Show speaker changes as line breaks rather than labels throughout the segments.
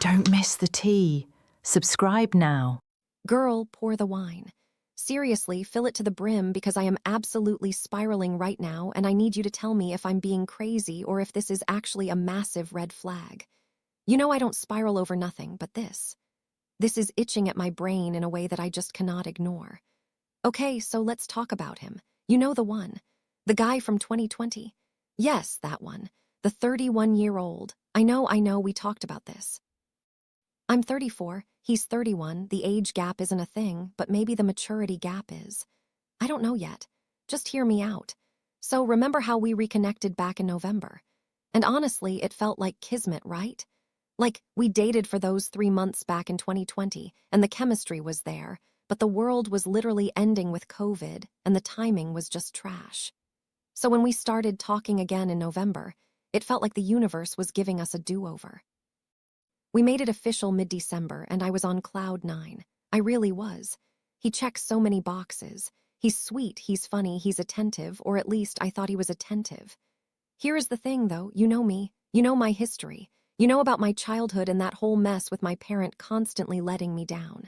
Don't miss the tea. Subscribe now.
Girl, pour the wine. Seriously, fill it to the brim because I am absolutely spiraling right now and I need you to tell me if I'm being crazy or if this is actually a massive red flag. You know I don't spiral over nothing, but this. This is itching at my brain in a way that I just cannot ignore. Okay, so let's talk about him. You know the one. The guy from 2020. Yes, that one. The 31-year-old. I know, we talked about this. I'm 34, he's 31, the age gap isn't a thing, but maybe the maturity gap is. I don't know yet. Just hear me out. So remember how we reconnected back in November? And honestly, it felt like kismet, right? Like, we dated for those 3 months back in 2020, and the chemistry was there, but the world was literally ending with COVID, and the timing was just trash. So when we started talking again in November, it felt like the universe was giving us a do-over. We made it official mid-December, and I was on cloud 9. I really was. He checks so many boxes. He's sweet, he's funny, he's attentive, or at least I thought he was attentive. Here is the thing, though. You know me. You know my history. You know about my childhood and that whole mess with my parent constantly letting me down.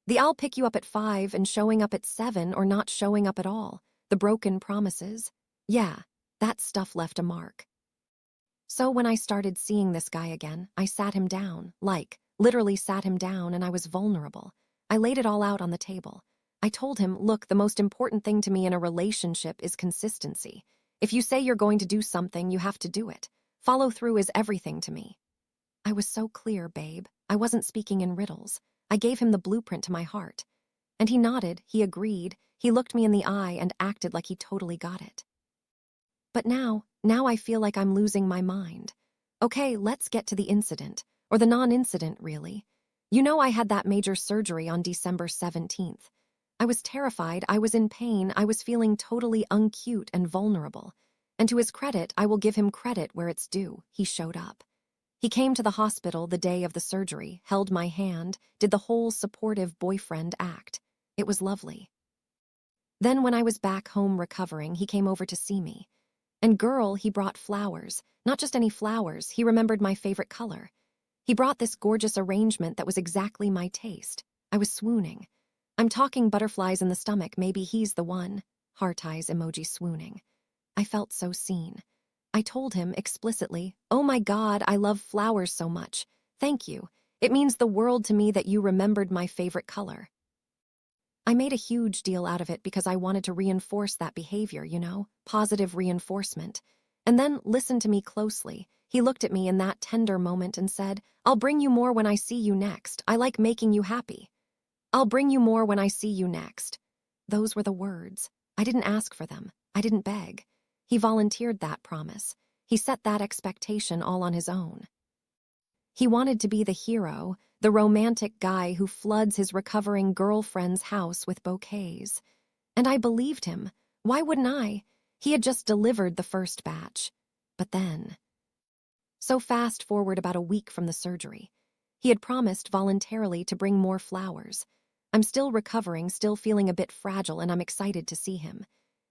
The I'll pick you up at 5 and showing up at 7 or not showing up at all. The broken promises. Yeah, that stuff left a mark. So when I started seeing this guy again, I sat him down, literally sat him down, and I was vulnerable. I laid it all out on the table. I told him, look, the most important thing to me in a relationship is consistency. If you say you're going to do something, you have to do it. Follow through is everything to me. I was so clear, babe. I wasn't speaking in riddles. I gave him the blueprint to my heart. And he nodded, he agreed, he looked me in the eye and acted like he totally got it. But now I feel like I'm losing my mind. Okay, let's get to the incident, or the non-incident, really. You know I had that major surgery on December 17th. I was terrified, I was in pain, I was feeling totally uncute and vulnerable. And to his credit, I will give him credit where it's due. He showed up. He came to the hospital the day of the surgery, held my hand, did the whole supportive boyfriend act. It was lovely. Then when I was back home recovering, he came over to see me. And girl, he brought flowers. Not just any flowers, he remembered my favorite color. He brought this gorgeous arrangement that was exactly my taste. I was swooning. I'm talking butterflies in the stomach, maybe he's the one. Heart eyes emoji swooning. I felt so seen. I told him explicitly, oh my God, I love flowers so much. Thank you. It means the world to me that you remembered my favorite color. I made a huge deal out of it because I wanted to reinforce that behavior, you know, positive reinforcement. And then listen to me closely. He looked at me in that tender moment and said, I'll bring you more when I see you next. I like making you happy. I'll bring you more when I see you next. Those were the words. I didn't ask for them. I didn't beg. He volunteered that promise. He set that expectation all on his own. He wanted to be the hero, the romantic guy who floods his recovering girlfriend's house with bouquets. And I believed him. Why wouldn't I? He had just delivered the first batch. But then... So fast forward about a week from the surgery. He had promised voluntarily to bring more flowers. I'm still recovering, still feeling a bit fragile, and I'm excited to see him.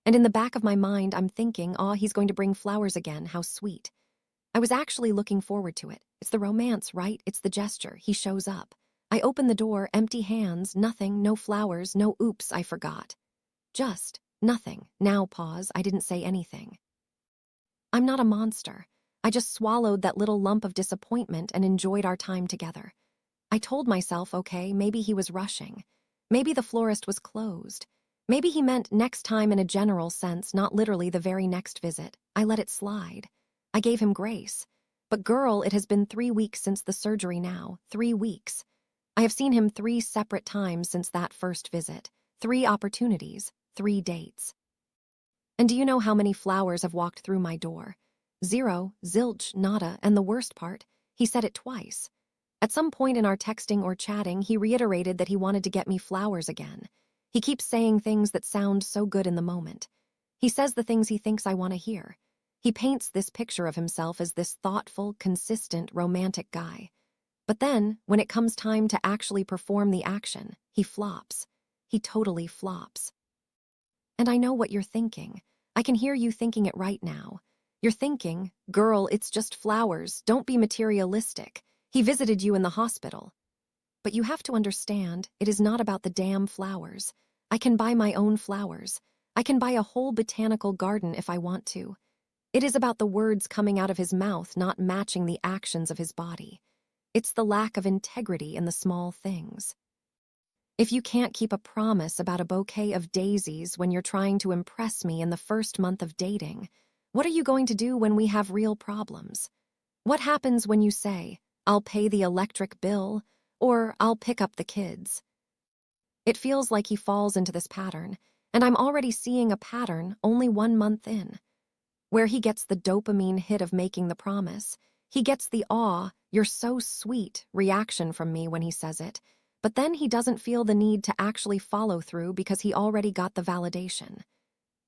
And in the back of my mind, I'm thinking, he's going to bring flowers again, how sweet. I was actually looking forward to it. It's the romance, right? It's the gesture. He shows up. I open the door, empty hands, nothing, no flowers, no oops, I forgot. Just nothing. Now pause, I didn't say anything. I'm not a monster. I just swallowed that little lump of disappointment and enjoyed our time together. I told myself, okay, maybe he was rushing. Maybe the florist was closed. Maybe he meant next time in a general sense, not literally the very next visit. I let it slide. I gave him grace. But girl, it has been 3 weeks since the surgery now. 3 weeks. I have seen him 3 separate times since that first visit. 3 opportunities. 3 dates. And do you know how many flowers have walked through my door? 0, zilch, nada, and the worst part, he said it twice. At some point in our texting or chatting, he reiterated that he wanted to get me flowers again. He keeps saying things that sound so good in the moment. He says the things he thinks I want to hear. He paints this picture of himself as this thoughtful, consistent, romantic guy. But then, when it comes time to actually perform the action, he flops. He totally flops. And I know what you're thinking. I can hear you thinking it right now. You're thinking, girl, it's just flowers, don't be materialistic. He visited you in the hospital. But you have to understand, it is not about the damn flowers. I can buy my own flowers. I can buy a whole botanical garden if I want to. It is about the words coming out of his mouth not matching the actions of his body. It's the lack of integrity in the small things. If you can't keep a promise about a bouquet of daisies when you're trying to impress me in the first month of dating, what are you going to do when we have real problems? What happens when you say, "I'll pay the electric bill," or "I'll pick up the kids"? It feels like he falls into this pattern, and I'm already seeing a pattern only 1 month in. Where he gets the dopamine hit of making the promise, he gets the "aw, you're so sweet" reaction from me when he says it, but then he doesn't feel the need to actually follow through because he already got the validation.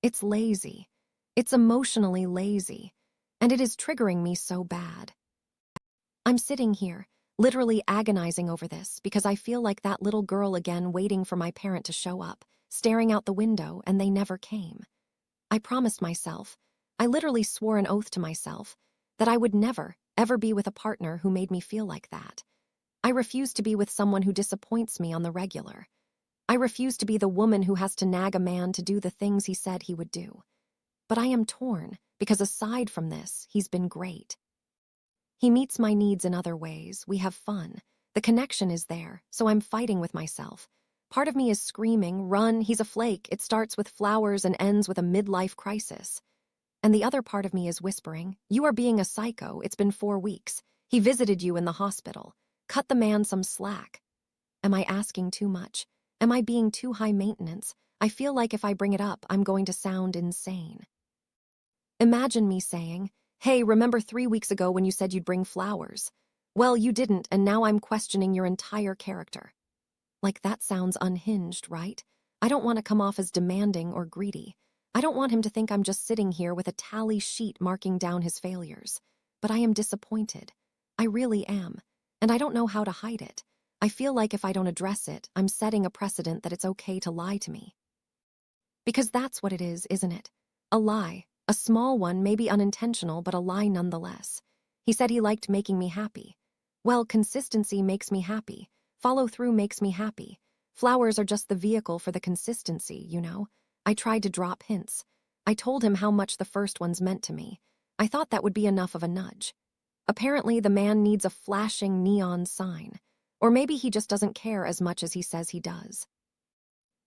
It's lazy. It's emotionally lazy, and it is triggering me so bad. I'm sitting here, literally agonizing over this because I feel like that little girl again waiting for my parent to show up, staring out the window, and they never came. I promised myself, I literally swore an oath to myself, that I would never, ever be with a partner who made me feel like that. I refuse to be with someone who disappoints me on the regular. I refuse to be the woman who has to nag a man to do the things he said he would do. But I am torn, because aside from this, he's been great. He meets my needs in other ways, we have fun. The connection is there, so I'm fighting with myself. Part of me is screaming, "Run, he's a flake, it starts with flowers and ends with a midlife crisis." And the other part of me is whispering, "You are being a psycho, it's been 4 weeks. He visited you in the hospital. Cut the man some slack." Am I asking too much? Am I being too high maintenance? I feel like if I bring it up, I'm going to sound insane. Imagine me saying, "Hey, remember 3 weeks ago when you said you'd bring flowers? Well, you didn't, and now I'm questioning your entire character." Like, that sounds unhinged, right? I don't want to come off as demanding or greedy. I don't want him to think I'm just sitting here with a tally sheet marking down his failures. But I am disappointed. I really am. And I don't know how to hide it. I feel like if I don't address it, I'm setting a precedent that it's okay to lie to me. Because that's what it is, isn't it? A lie. A small one, maybe unintentional, but a lie nonetheless. He said he liked making me happy. Well, consistency makes me happy. Follow through makes me happy. Flowers are just the vehicle for the consistency, you know? I tried to drop hints. I told him how much the first ones meant to me. I thought that would be enough of a nudge. Apparently, the man needs a flashing neon sign. Or maybe he just doesn't care as much as he says he does.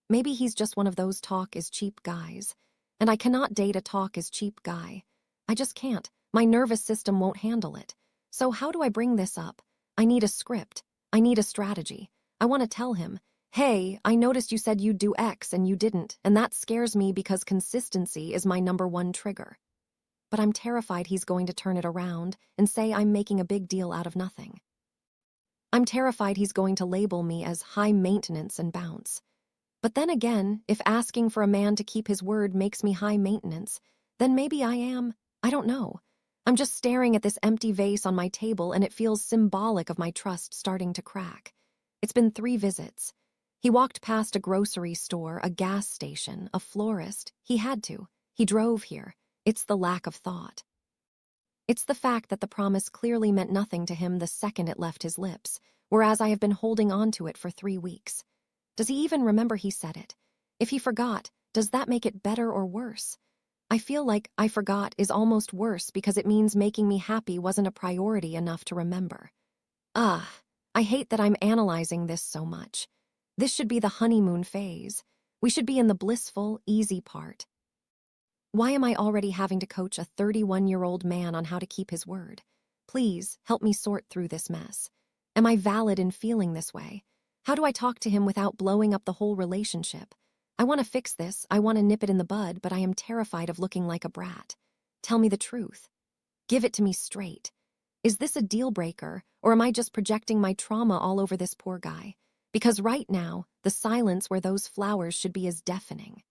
Maybe he's just one of those talk is cheap guys. And I cannot date a talk is cheap guy. I just can't. My nervous system won't handle it. So how do I bring this up? I need a script. I need a strategy. I want to tell him, "Hey, I noticed you said you'd do X and you didn't, and that scares me because consistency is my #1 trigger." But I'm terrified he's going to turn it around and say I'm making a big deal out of nothing. I'm terrified he's going to label me as high maintenance and bounce. But then again, if asking for a man to keep his word makes me high maintenance, then maybe I am. I don't know. I'm just staring at this empty vase on my table and it feels symbolic of my trust starting to crack. It's been 3 visits. He walked past a grocery store, a gas station, a florist. He had to. He drove here. It's the lack of thought. It's the fact that the promise clearly meant nothing to him the second it left his lips, whereas I have been holding on to it for 3 weeks. Does he even remember he said it? If he forgot, does that make it better or worse? I feel like "I forgot" is almost worse because it means making me happy wasn't a priority enough to remember. I hate that I'm analyzing this so much. This should be the honeymoon phase. We should be in the blissful, easy part. Why am I already having to coach a 31-year-old man on how to keep his word? Please, help me sort through this mess. Am I valid in feeling this way? How do I talk to him without blowing up the whole relationship? I want to fix this, I want to nip it in the bud, but I am terrified of looking like a brat. Tell me the truth. Give it to me straight. Is this a deal breaker, or am I just projecting my trauma all over this poor guy? Because right now, the silence where those flowers should be is deafening.